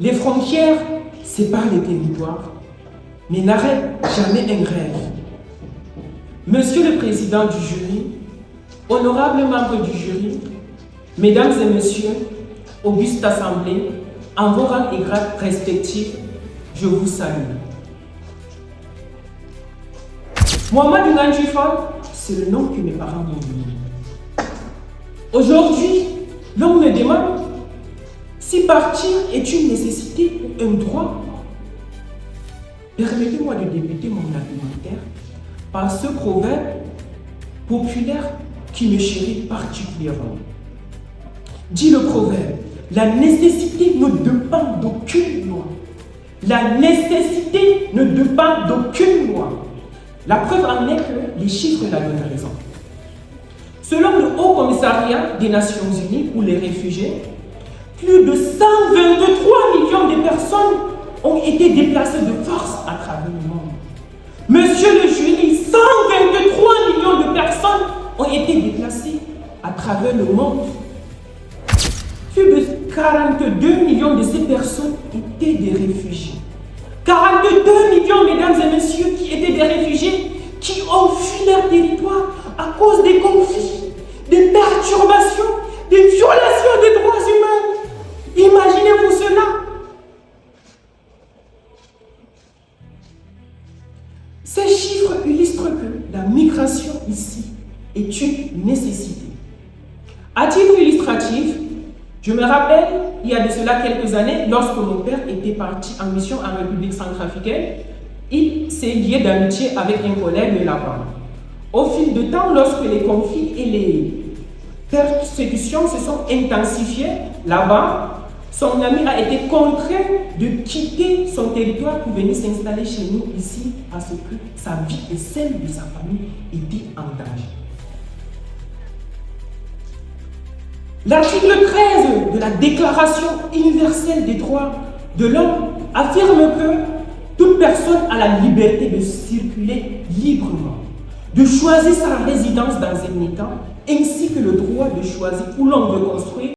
Les frontières séparent les territoires, mais n'arrêtent jamais un rêve. Monsieur le Président du jury, honorables membres du jury, Mesdames et Messieurs, auguste assemblée, en vos rangs et grades respectifs, je vous salue. Mohamed Ngandjifon, c'est le nom que mes parents m'ont donné. Aujourd'hui, l'on me demande si partir est une nécessité ou un droit. Permettez-moi de débuter mon argumentaire par ce proverbe populaire qui me chérit particulièrement. Dit le proverbe, la nécessité ne dépend d'aucune loi. La nécessité ne dépend d'aucune loi. La preuve en est que les chiffres la donnent raison. Selon le Haut Commissariat des Nations Unies pour les réfugiés, plus de 123 millions de personnes ont été déplacées de force à travers le monde. Monsieur le jury, 123 millions de personnes ont été déplacées à travers le monde. Plus de 42 millions de ces personnes étaient des réfugiés. 42 millions, mesdames et messieurs, qui étaient des réfugiés, qui ont fui leur territoire à cause des conflits, des perturbations, des violations des droits humains. Imaginez-vous cela. Ces chiffres illustrent que la migration ici est une nécessité. À titre illustratif, je me rappelle, il y a de cela quelques années, lorsque mon père était parti en mission en République centrafricaine, il s'est lié d'amitié avec un collègue là-bas. Au fil du temps, lorsque les conflits et les persécutions se sont intensifiées là-bas, son ami a été contraint de quitter son territoire pour venir s'installer chez nous ici parce que sa vie et celle de sa famille étaient en danger. L'article 13 de la Déclaration universelle des droits de l'homme affirme que toute personne a la liberté de circuler librement, de choisir sa résidence dans un État, ainsi que le droit de choisir où l'on veut construire